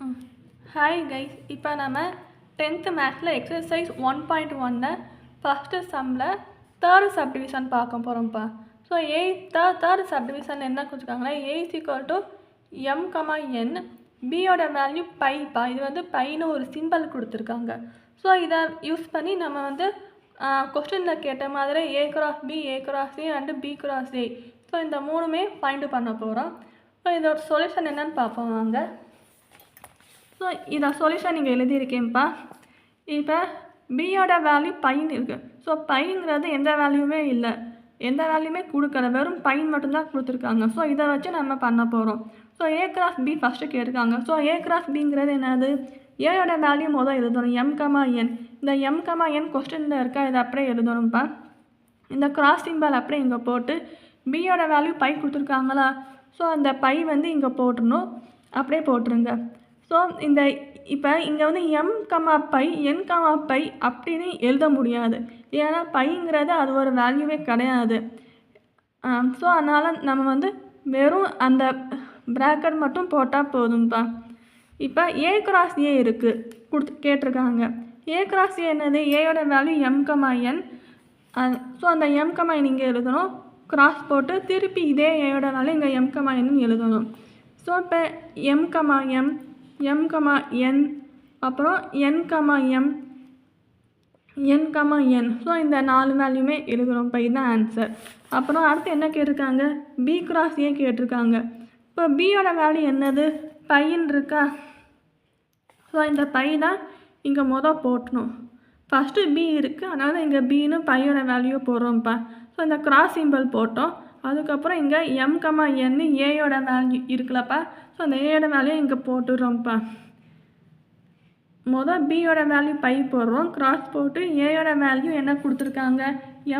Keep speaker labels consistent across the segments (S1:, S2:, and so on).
S1: ம். Hi guys, இப்போ நம்ம 10th மேத்ஸில் எக்ஸசைஸ் 1.1 ஃபஸ்ட்டு சம்மில் தேர்டு சப்டிவிஷன் பார்க்க போகிறோம்ப்பா. ஸோ தேர்டு சப்டிவிஷன் என்ன கொடுத்துருக்காங்கன்னா A=m, n, பியோட வேல்யூ பைப்பா. இது வந்து பைன்னு ஒரு சிம்பிள் கொடுத்துருக்காங்க. ஸோ இதை யூஸ் பண்ணி நம்ம வந்து கொஸ்டினில் கேட்ட மாதிரி A × B, A × C and B × A. So இந்த மூணுமே ஃபைண்டு பண்ண போகிறோம். ஸோ இதோட சொல்யூஷன் என்னன்னு பார்ப்போம் வாங்க. ஸோ இதை சொல்யூஷன் நீங்கள் எழுதியிருக்கேன்ப்பா. இப்போ பியோட வேல்யூ பைன்னு இருக்குது. ஸோ பைங்கிறது எந்த வேல்யூமே இல்லை, எந்த வேல்யூமே கொடுக்கல, வெறும் பைன் மட்டும்தான் கொடுத்துருக்காங்க. ஸோ இதை வச்சு நம்ம பண்ண போகிறோம். ஸோ A × B ஃபஸ்ட்டு கேட்டிருக்காங்க. ஸோ A × Bங்கிறது என்னது? ஏயோட வேல்யூ மொதல் எழுதணும், m, n. இந்த m, n கொஸ்டினில் இருக்கா, இதை அப்படியே எழுதணும்ப்பா. இந்த கிராஸ் சிம்பல் அப்படியே இங்கே போட்டு பியோட வேல்யூ பை கொடுத்துருக்காங்களா, ஸோ அந்த பை வந்து இங்கே போட்டுடணும், அப்படியே போட்டுருங்க. ஸோ இந்த இப்போ இங்கே வந்து m, பை, n, பை அப்படின்னு எழுத முடியாது. ஏன்னா பைங்கிறது அது ஒரு வேல்யூவே கிடையாது. ஸோ அதனால் நம்ம வந்து வெறும் அந்த ப்ராக்கெட் மட்டும் போட்டால் போதும்ப்பா. இப்போ A × A இருக்குது கேட்டிருக்காங்க. A × A என்னது? ஏயோட வேல்யூ m, n. ஸோ அந்த m, n இங்கே எழுதணும், கிராஸ் போட்டு திருப்பி இதே ஏயோட வேல்யூ இங்கே m, n எழுதணும். ஸோ இப்போ m, n, அப்புறம் n, ஸோ இந்த 4 வேல்யூமே எழுதுகிறோம். இப்போ இதுதான் ஆன்சர். அப்புறம் அடுத்து என்ன கேட்டிருக்காங்க? B × A கேட்டிருக்காங்க. இப்போ பியோட வேல்யூ என்னது? பைன்னு இருக்கா. ஸோ இந்த பை தான் இங்கே மொதல் போட்டணும். ஃபஸ்ட்டு B இருக்குது, அதனால் இங்கே பின்னு பையோட வேல்யூ போடுறோம்ப்பா. ஸோ இந்த கிராஸ் சிம்பிள் போட்டோம். அதுக்கப்புறம் இங்கே m, n ஏயோட வேல்யூ இருக்குல்லப்பா. ஸோ அந்த ஏயோட வேல்யூ இங்கே போட்டுடுறோம்ப்பா. மொதல் பியோட வேல்யூ பை போடுறோம், கிராஸ் போட்டு ஏயோட வேல்யூ என்ன கொடுத்துருக்காங்க?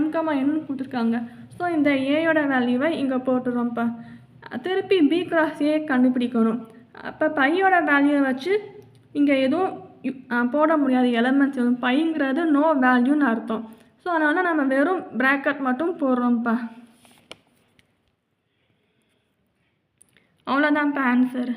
S1: m, n கொடுத்துருக்காங்க. ஸோ இந்த ஏயோட வேல்யூவை இங்கே போட்டுடுறோம்ப்பா. திருப்பி B × A கண்டுபிடிக்கணும். அப்போ பையோட வேல்யூவை வச்சு இங்கே எதுவும் போட முடியாது, எலமெண்ட்ஸ் எதுவும். பைங்கிறது நோ வேல்யூன்னு அர்த்தம். ஸோ அதனால் நம்ம வெறும் ப்ராக்கெட் மட்டும் போடுறோம்ப்பா. அவ்வளோதான்ப்பா ஆன்சர்.